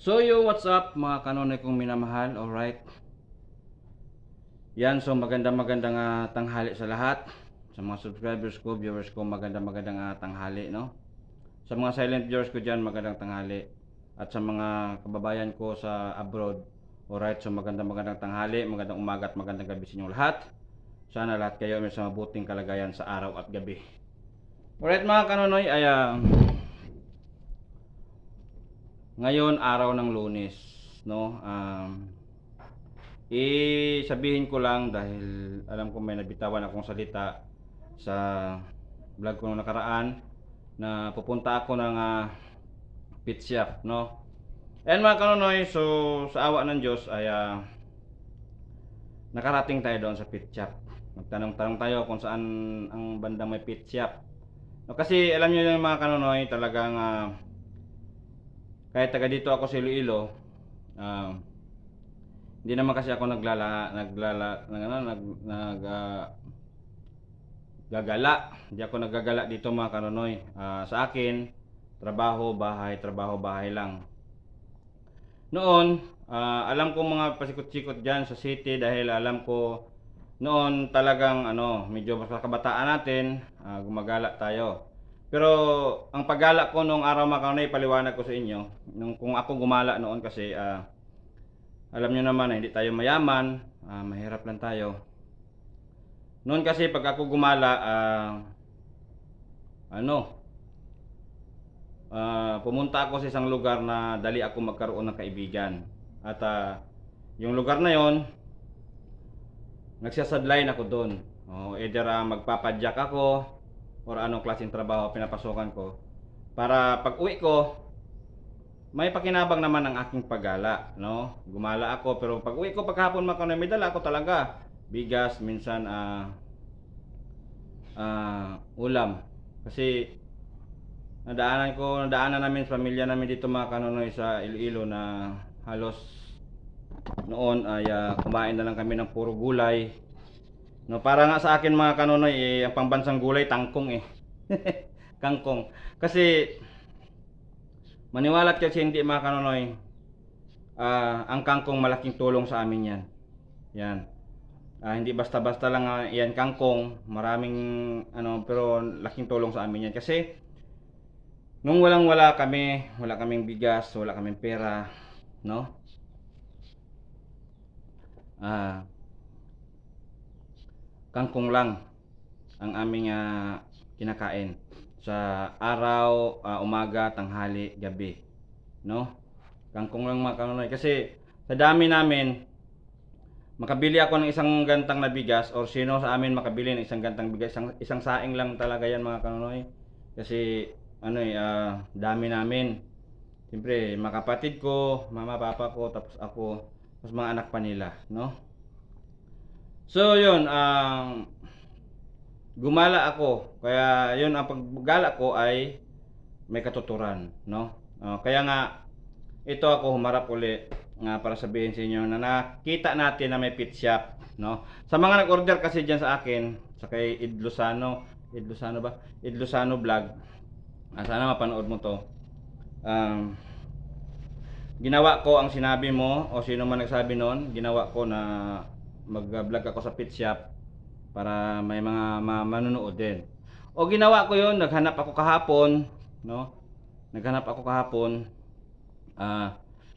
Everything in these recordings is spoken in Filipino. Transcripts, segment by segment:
So what's up mga kanonoy kong minamahal, alright? Yan, so magandang tanghali sa lahat. Sa mga subscribers ko, viewers ko, magandang tanghali, no? Sa mga silent viewers ko dyan, magandang tanghali. At sa mga kababayan ko sa abroad, alright, so magandang tanghali, magandang umaga at magandang gabi sa inyo lahat. Sana lahat kayo may sa mabuting kalagayan sa araw at gabi. Alright mga kanonoy, ay ngayon araw ng Lunes, no? Sabihin ko lang dahil alam ko may nabitawan akong salita sa vlog ko nung nakaraan na pupunta ako ng pit shop, no? And mga kanonoy, so sa awa ng Diyos ay nakarating tayo doon sa pit shop. Magtanong-tanong tayo kung saan ang bandang may pit shop. No, kasi alam niyo yung mga kanonoy, talagang kahit taga dito ako sa Iloilo, hindi naman kasi ako gagala. Hindi ako naggagala dito mga kanonoy. Sa akin, trabaho, bahay lang. Noon, alam ko mga pasikot-sikot dyan sa city dahil alam ko noon talagang medyo mas kabataan natin, gumagala tayo. Pero ang paggala ko nung araw mga kanonoy, paliwanag ko sa inyo, kung ako gumala noon kasi alam nyo naman na hindi tayo mayaman, mahirap lang tayo. Noon kasi pag ako gumala, pumunta ako sa isang lugar na dali ako magkaroon ng kaibigan. At yung lugar na yon, nagsasadline ako doon. Either magpapadyak ako or anong klaseng trabaho pinapasokan ko. Para pag uwi ko, may pakinabang naman ang aking paggala, no? Gumala ako pero pag uwi ko paghapon may dala ako talaga. Bigas, minsan ulam. Kasi nadaanan namin sa pamilya namin dito mga kanonoy sa Iloilo na halos noon ay kumain na lang kami ng puro gulay. No, para nga sa akin mga kanonoy, ang pambansang gulay tangkong eh. Kangkong. Kasi maniwala kasi hindi mga kanonoy, ang kangkong malaking tulong sa amin yan. Yan. Hindi basta-basta lang yan kangkong, maraming pero laking tulong sa amin yan. Kasi nung wala kaming bigas, wala kaming pera, no? Kangkong lang ang aming kinakain sa araw, umaga, tanghali, gabi, no? Kangkong lang mga kanonoy. Kasi sa dami namin, makabili ako ng isang gantang na bigas or sino sa amin makabili ng isang gantang bigas, isang saing lang talaga yan mga kanonoy. Kasi dami namin. Siyempre, mga kapatid ko, mama, papa ko, tapos ako, tapos mga anak pa nila, no? So, yun, gumala ako. Kaya, yun, ang paggala ko ay may katuturan, no? Kaya nga, ito ako humarap uli nga para sabihin sa inyo na nakita natin na may pit shop, no? Sa mga nag-order kasi dyan sa akin, sa kay Idlosano ba? Idlosano vlog. Sana mapanood mo to. Ginawa ko ang sinabi mo o sino man nagsabi noon, ginawa ko na mag-vlog ako sa pit shop para may mga manonood din. O ginawa ko 'yon, naghanap ako kahapon, no? Naghanap ako kahapon.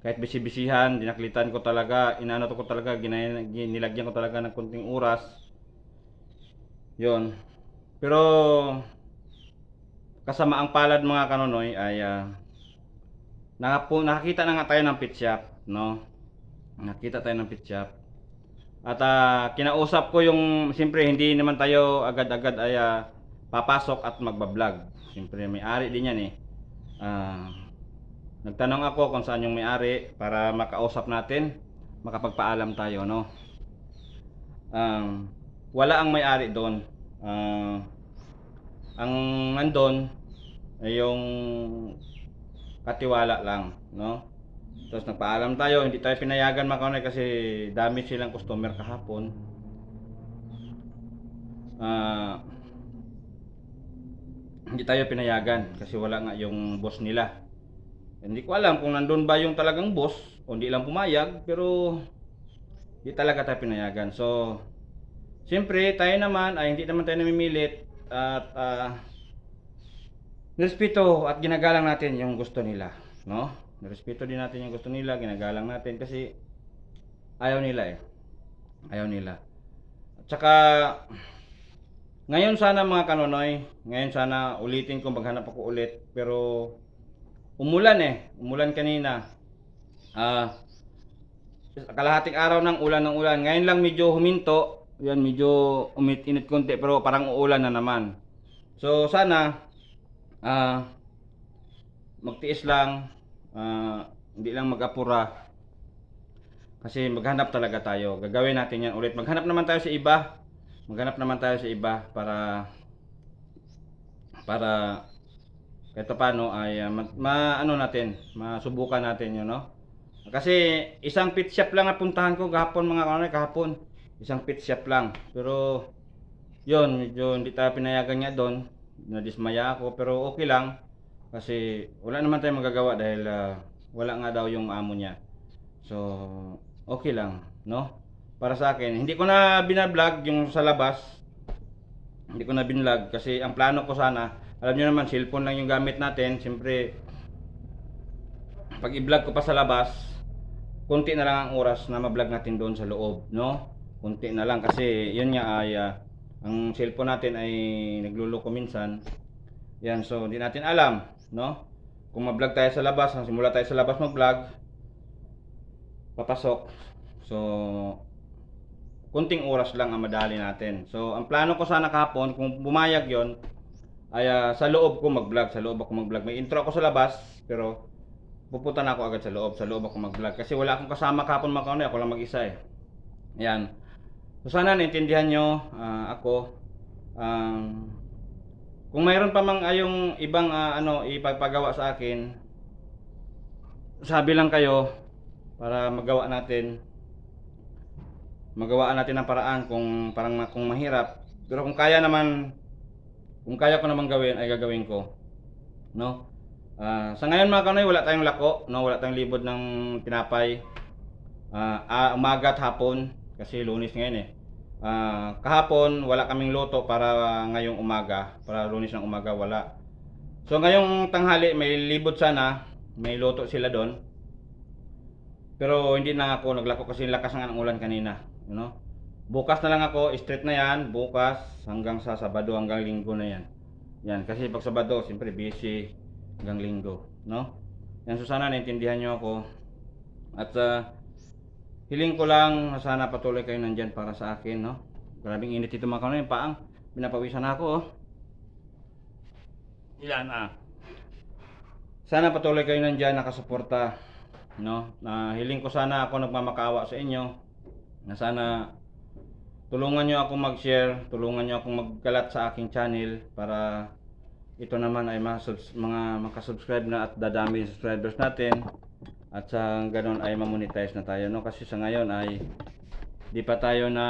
Kahit bisi-bisihan, dinaklitan ko talaga, nilagyan ko talaga ng konting oras. 'Yon. Pero kasama ang palad mga kanonoy ay nakakita na nga tayo ng pit shop, no? Nakita tayo ng pit shop. At kinausap ko yung, siyempre hindi naman tayo agad-agad ay papasok at magbablog. Siyempre may-ari din yan eh. Nagtanong ako kung saan yung may-ari para makausap natin, makapagpaalam tayo, no? Wala ang may-ari doon. Ang nandun ay yung katiwala lang, no? Tapos nagpaalam tayo, hindi tayo pinayagan mga kanonoy kasi dami silang customer kahapon. Hindi tayo pinayagan kasi wala nga yung boss nila. Hindi ko alam kung nandun ba yung talagang boss o hindi lang pumayag, pero hindi talaga tayo pinayagan. So, siyempre tayo naman ay hindi naman tayo namimilit at nirespeto at ginagalang natin yung gusto nila, no? Nirespeto din natin yung gusto nila, ginagalang natin kasi ayaw nila eh. Ayaw nila. At saka ngayon sana mga kanonoy, ngayon sana ulitin ko maghanap ako ulit pero umulan eh, umulan kanina. Ah, kalahating araw ng ulan. Ngayon lang medyo huminto. Yan medyo umit-init konti pero parang uulan na naman. So sana magtiis lang, hindi lang mag-apura kasi maghanap talaga tayo. Gagawin natin yan ulit. Maghanap naman tayo sa iba. Maghanap naman tayo sa iba para kahit paano ay ano natin, masubukan natin 'yun, no? Kasi isang pit shop lang ang puntahan ko kahapon mga kanay, kahapon. Isang pit shop lang. Pero 'yun, medyo hindi tayo pinayagan nga doon. Nadismaya ako pero okay lang kasi wala naman tayong magagawa dahil wala nga daw yung amo niya. So, okay lang, no? Para sa akin, hindi ko na binablog yung sa labas. Hindi ko na binlog kasi ang plano ko sana, alam niyo naman, cellphone lang yung gamit natin. Siyempre, pag i-vlog ko pa sa labas, konti na lang ang oras na ma-vlog natin doon sa loob, no? Konti na lang kasi yun nga ay ang cellphone natin ay nagluloko minsan. Yan, so hindi natin alam, no? Kung ma-vlog tayo sa labas, simula tayo sa labas mag-vlog, papasok. So, kunting oras lang ang madali natin. So, ang plano ko sana kahapon, kung bumayag yon ay sa loob ko mag-vlog. Sa loob ako mag-vlog. May intro ako sa labas, pero pupunta na ako agad sa loob. Sa loob ako mag-vlog. Kasi wala akong kasama kahapon mga kaunay. Ako lang mag-isa eh. Yan. So, sana naintindihan nyo ako. Kung mayroon pa mang ayong ibang ipagpagawa sa akin, sabi lang kayo para magawaan natin ng paraan kung mahirap. Pero kung kaya ko naman gawin ay gagawin ko, no? Sa ngayon mga kanoy, wala tayong lako, no? Wala tayong libod ng tinapay. Umaga at hapon kasi Lunes ngayon eh. Kahapon wala kaming luto para ngayong umaga, para Lunes ng umaga wala. So ngayong tanghali may libod sana, may luto sila doon. Pero hindi na ako naglako kasi lakas ng ulan kanina, you know? Bukas na lang ako, straight na yan, bukas hanggang sa Sabado hanggang Linggo na yan. Yan, kasi pag Sabado, siyempre busy hanggang Linggo, no? Yan, so sana naintindihan nyo ako. At hiling ko lang na sana patuloy kayo nandyan para sa akin, no? Grabing init ito mga kanoy, paang pinapawisan ako, oh. Yan, sana patuloy kayo nandyan, nakasuporta, no? Hiling ko sana ako nagmamakaawa sa inyo, na sana tulungan nyo ako mag-share, tulungan nyo akong magkalat sa aking channel para ito naman ay makasubscribe na at dadami yung subscribers natin at sa ganon ay mamonetize na tayo, no? Kasi sa ngayon ay di pa tayo na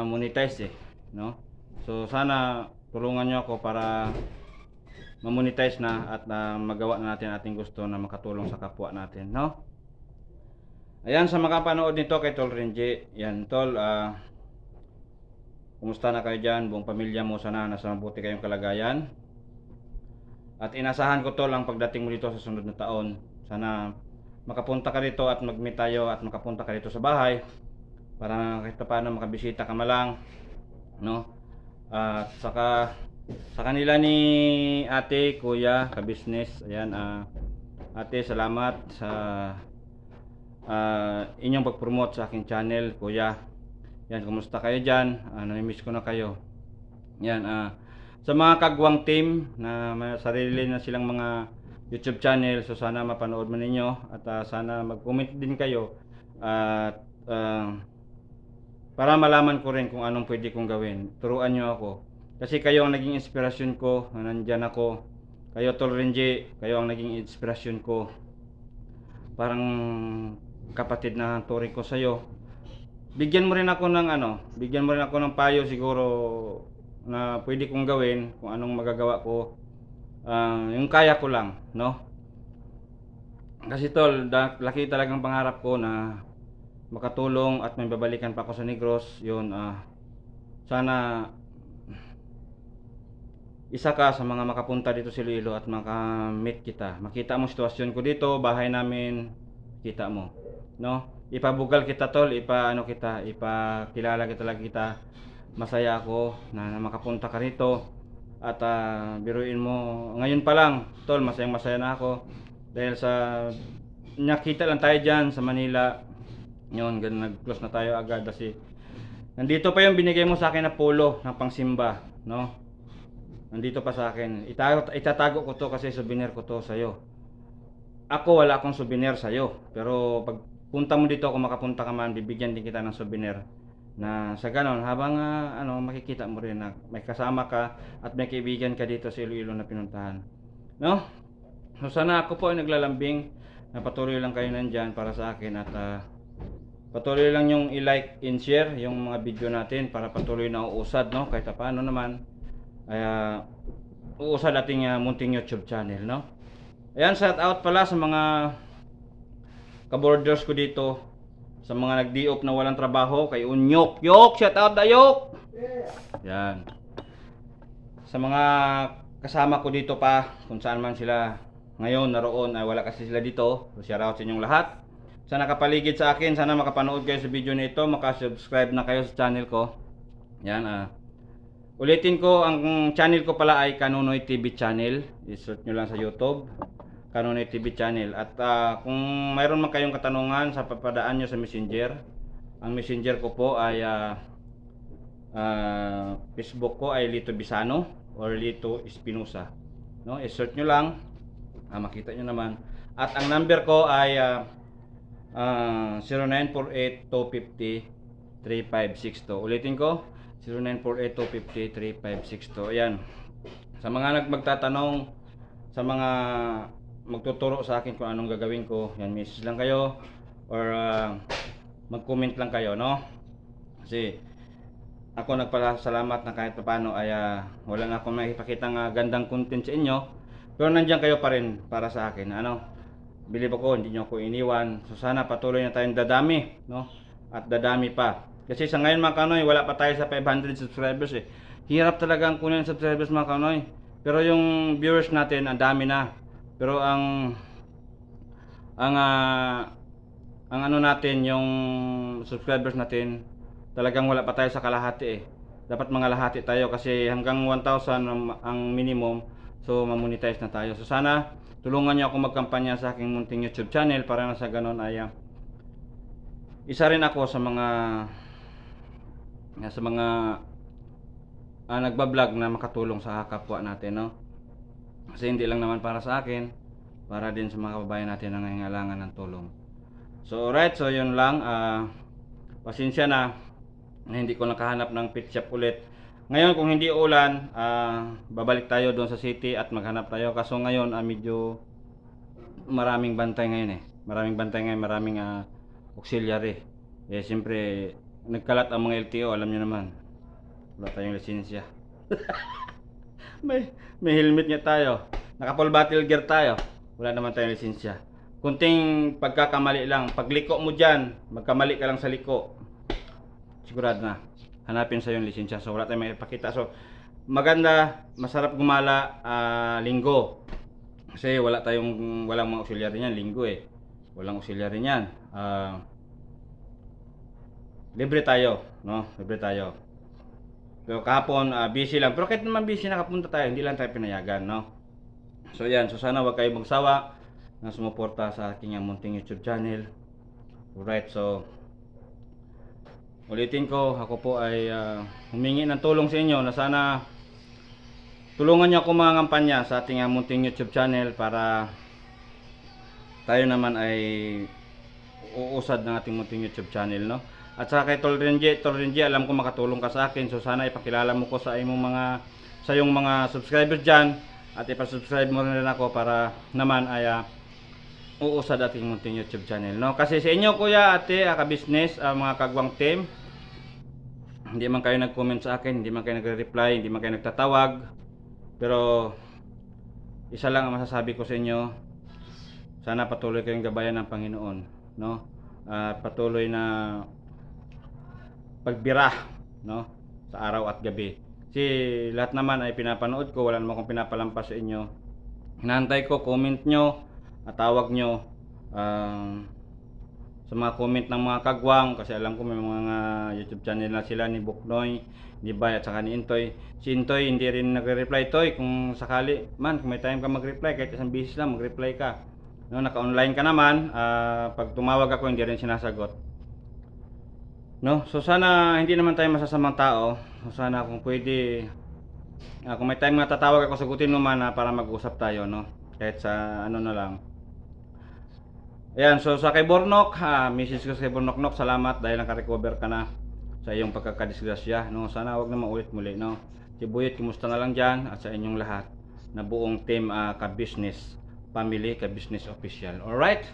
monetize eh, no? So sana tulungan nyo ako para mamonetize na at magawa na natin ating gusto na makatulong sa kapwa natin, no? Ayan, sa makapanood nito kay Tol Renji, yan Tol, kumusta na kayo dyan, buong pamilya mo, sana nasa mabuti kayong kalagayan. At inasahan ko Tol ang pagdating mo dito sa sunod na taon. Sana makapunta ka dito at mag-meet tayo at makapunta ka dito sa bahay para kahit paano makabisita ka malang, no? At saka sa kanila ni ate, kuya, ka-business, ayan, ate, salamat sa inyong pag-promote sa aking channel, kuya. Yan, kumusta kayo dyan? Nami-miss ko na kayo. Yan, sa mga kagwang team na may sarili na silang mga YouTube channel, so sana mapanood mo ninyo at sana mag-comment din kayo at para malaman ko rin kung anong pwede kong gawin. Turuan nyo ako. Kasi kayo ang naging inspirasyon ko, nandyan ako. Kayo Tol Renji, kayo ang naging inspirasyon ko. Parang kapatid na turing ko sa'yo. Bigyan mo rin ako ng payo siguro na pwede kong gawin, kung anong magagawa ko. Yung kaya ko lang, no? Kasi tol, laki talagang pangarap ko na makatulong at may babalikan pa ako sa Negros. Yun, sana isa ka sa mga makapunta dito sa Iloilo at makamit kita. Makita mo sitwasyon ko dito, bahay namin, kita mo, no? Ipabugal kita tol, ipaano kita, ipakilala kita lagi kita. Masaya ako na makapunta ka rito. At biruin mo, ngayon pa lang, tol, masayang-masaya na ako dahil sa nakita lang tayo diyan sa Manila. Yun, ganun, nag-close na tayo agad kasi nandito pa yung binigay mo sa akin na polo ng pangsimba, no? Nandito pa sa akin. Itatago ko to kasi souvenir ko to sa'yo. Ako wala akong souvenir sa'yo. Pero pag punta mo dito, kung makapunta ka man, bibigyan din kita ng souvenir. Na sa ganon, habang makikita mo rin na may kasama ka at may kaibigan ka dito sa Iloilo na pinuntahan. No? So sana ako po ay naglalambing na patuloy lang kayo nandyan para sa akin at patuloy lang yung i-like and share yung mga video natin para patuloy na uusad, no? Kahit paano naman ay uusad ating munting YouTube channel, no? Ayan, shout out pala sa mga kaborders ko dito, sa mga nag-diop na walang trabaho, kay Unyok. Yok, shout out da Yok. Yan. Sa mga kasama ko dito pa, kung saan man sila ngayon naroon, ay wala kasi sila dito. So, shout out sa inyong lahat. Sa nakapaligid sa akin, sana makapanood kayo sa video na ito, makasubscribe na kayo sa channel ko. Yan, ulitin ko, ang channel ko pala ay Kanunoy TV channel. I-search nyo lang sa YouTube, Kanunoy TV channel. At kung mayroon man kayong katanungan sa papadaan nyo sa Messenger, ang Messenger ko po ay Facebook ko ay Lito Bisano or Lito Espinosa, no? I-search nyo lang, makita nyo naman. At ang number ko ay 0948-250-3562. Ulitin ko, 0948-250-3562. Ayan. Sa mga magtatanong, sa mga magtuturo sa akin kung anong gagawin ko, yan, message lang kayo or mag-comment lang kayo, no? Kasi ako nagpasalamat na kahit paano ay wala na akong makipakita ng gandang content sa inyo, pero nandiyan kayo pa rin para sa akin, ano? Believe ako, hindi nyo ako iniwan. So sana patuloy na tayong dadami, no? At dadami pa. Kasi sa ngayon mga kanoy, wala pa tayo sa 500 subscribers eh. Hirap talaga ang kunin ng subscribers mga kanoy. Pero yung viewers natin, ang dami na. Pero ang ano natin, yung subscribers natin, talagang wala pa tayo sa kalahati eh. Dapat mga lahati tayo kasi hanggang 1,000 ang minimum. So mamonetize na tayo. So sana tulungan niyo ako magkampanya sa aking munting YouTube channel para na sa ganon ay isa rin ako sa mga nagbablog na makatulong sa kapwa natin, no? Kasi hindi lang naman para sa akin, para din sa mga kababayan natin na nangangailangan ng tulong. So alright, so yun lang. Pasensya na hindi ko nakahanap ng pit shop ulit. Ngayon kung hindi ulan, babalik tayo doon sa city at maghanap tayo. Kaso ngayon medyo maraming bantay ngayon eh. Maraming bantay ngayon, maraming auxiliary. Eh siyempre nagkalat ang mga LTO, alam niyo naman. Wala tayong lisensya. may helmet nga tayo. Naka full battle gear tayo. Wala naman tayong lisensya. Kunting pagkakamali lang. Pagliko mo diyan, magkamali ka lang sa liko, sigurado na hanapin sa yung lisensya. So wala tayong maipakita. So maganda, masarap gumala linggo. Kasi walang mga auxiliary niyan linggo eh. Walang auxiliary niyan. Libre tayo, no? Libre tayo. So kahapon busy lang. Pero kahit naman busy nakapunta tayo, hindi lang tayo pinayagan, no? So yan, so sana wag kayo magsawa na sumuporta sa aking munting YouTube channel. Alright, so ulitin ko, ako po ay humingi ng tulong sa inyo na sana tulungan niyo ako mga kampanya sa ating munting YouTube channel para tayo naman ay uusad ng ating munting YouTube channel, no? At saka kay Tol Renji, alam ko makatulong ka sa akin. So sana ipakilala mo ko sa yung mga subscribers diyan at ipa-subscribe mo rin ako para naman ay uusad ating munting YouTube channel, no? Kasi sa inyo kuya, ate, ka-business, mga kagwang team, hindi man kayo nag-comment sa akin, hindi man kayo nagre-reply, hindi man kayo nagtatawag. Pero isa lang ang masasabi ko sa inyo, sana patuloy kayong gabayan ng Panginoon, no? At patuloy na pagbira, no, sa araw at gabi. Kasi lahat naman ay pinapanood ko, wala naman akong pinapalampas sa inyo. Hinahantay ko comment nyo at tawag nyo, sa mga comment ng mga kagwang, kasi alam ko may mga YouTube channel na sila ni Buknoy, ni Bay at saka ni Intoy. Si Intoy hindi rin nagre-reply. Toy, kung sakali man, kung may time ka mag-reply, kahit isang beses lang mag-reply ka, no, naka-online ka naman, pag tumawag ako hindi rin sinasagot, no. So sana hindi naman tayo masasamang tao. So sana kung pwede, kung may time na tatawag ako, sagutin mo man, para mag-usap tayo, no, kahit sa ano na lang. Ayan, so sa kay Bornok, message ko sa kay Bornok, Nok, salamat dahil naka-recover ka na sa iyong pagkakadisgrasya, no. Sana wag na maulit muli, no. Si Buyet, kumusta na lang dyan, at sa inyong lahat na buong team, ka-business family, ka-business official. Alright?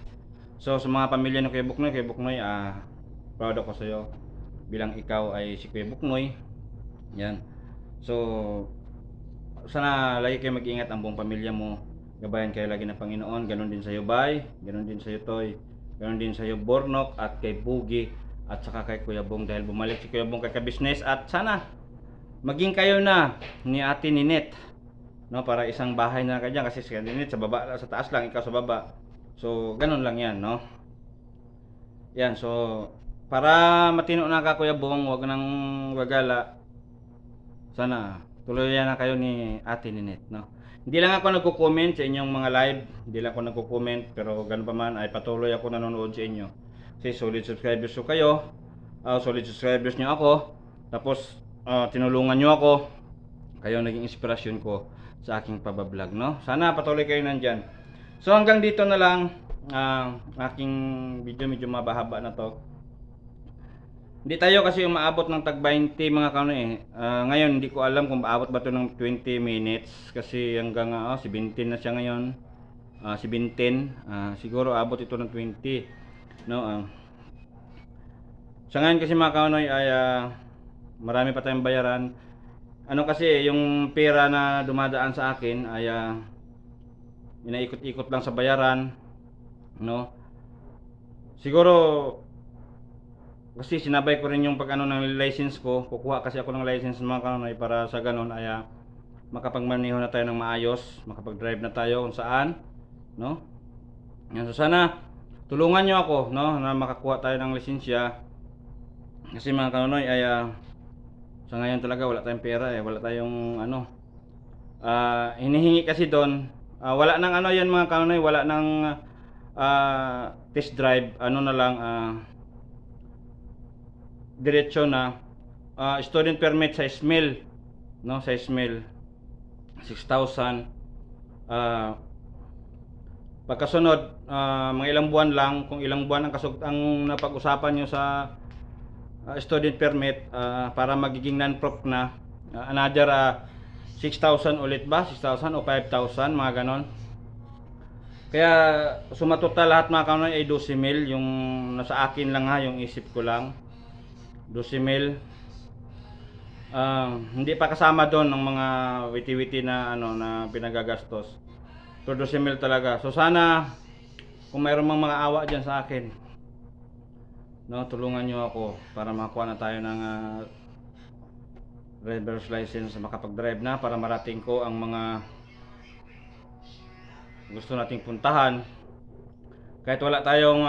So sa mga pamilya ng Kuya Buknoy, proud ako sa iyo bilang ikaw ay si Kuya Buknoy. Yan. So sana lagi kayo mag-ingat, ang buong pamilya mo. Gabayan kayo lagi ng Panginoon. Ganon din sa iyo, Bay. Ganon din sa iyo, Toy. Ganon din sa iyo, Bornok, at kay Bugi, at saka kay Kuya Bong, dahil bumalik si Kuya Bong kay ka-business. At sana maging kayo na ni Ate Ninette, no, para isang bahay na kayo dyan, kasi si Ninette sa baba, sa taas lang, ikaw sa baba. So ganon lang yan, no. Yan, so para matino na ka, Kuya Bong, wag nang wagala. Sana tuluyan na kayo ni Ate Ninette, no. Hindi lang ako nagko-comment sa inyong mga live, hindi lang ako nagko-comment, pero ganun pa man ay patuloy ako nanonood sa inyo. Kasi solid subscribers ko kayo, solid subscribers nyo ako, tapos tinulungan nyo ako, kayo naging inspirasyon ko sa aking pabablog, no. Sana patuloy kayo nandyan. So hanggang dito na lang aking video, medyo mabahaba na to. Hindi tayo kasi umaabot ng tag 20 mga kano ngayon hindi ko alam kung maabot ba to ng 20 minutes, kasi hanggang 17 na siya ngayon. 17, siguro abot ito ng 20, no. Sa ngayon kasi mga kanoy ay marami pa tayong bayaran. Ano kasi, yung pera na dumadaan sa akin ay inaikot-ikot lang sa bayaran, no. Siguro kasi sinabay ko rin yung pag ng license ko. Kukuha kasi ako ng license mga kanoy, para sa ganun ay makapagmaneho na tayo ng maayos, makapag-drive na tayo kung saan, no. Yan, so sana tulungan nyo ako, no, na makakuha tayo ng lisensya. Kasi mga kanoy ay sa ngayon talaga wala tayong pera, wala tayong hinihingi kasi doon. Wala nang yan mga kanoy, wala nang test drive, na lang, diretso na student permit sa SMEL, no, sa SMEL 6,000. Pagkasunod, mga ilang buwan lang, kung ilang buwan ang napag-usapan nyo sa student permit, para magiging non-proc na, another 6,000 ulit ba, 6,000 o 5,000, mga ganon. Kaya sumatotal lahat mga kanoy ay 12,000. Yung nasa akin lang yung isip ko lang 12,000. Hindi pa kasama doon ng mga witi-witi na na pinagagastos. So 12,000 talaga. So sana kung mayroong mga awa diyan sa akin, no, tulungan niyo ako para makakuha na tayo ng driver's license, makapag-drive na, para marating ko ang mga gusto nating puntahan. Kahit wala tayong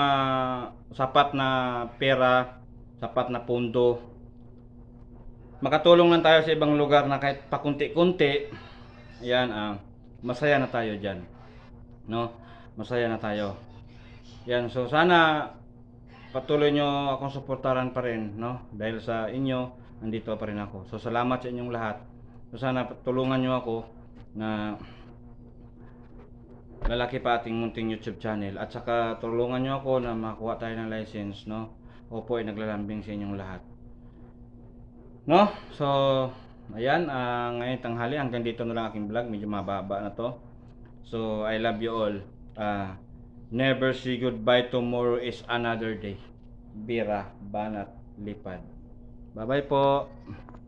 sapat na pera, sapat na pondo, makatulong lang tayo sa ibang lugar na kahit pakunti-kunti. Yan, masaya na tayo dyan, no, masaya na tayo. Yan, so sana patuloy nyo akong suportahan pa rin, no, dahil sa inyo nandito pa rin ako. So salamat sa inyong lahat. So sana tulungan nyo ako na lalaki pa ating munting YouTube channel, at saka tulungan nyo ako na makakuha tayo ng license, no. Opo ay naglalambing sa inyong lahat, no. So ayan, ngayon tanghali, hanggang dito na lang aking vlog, medyo mababa na to. So I love you all. Never say goodbye, tomorrow is another day. Bira Banat Lipad. Bye bye po.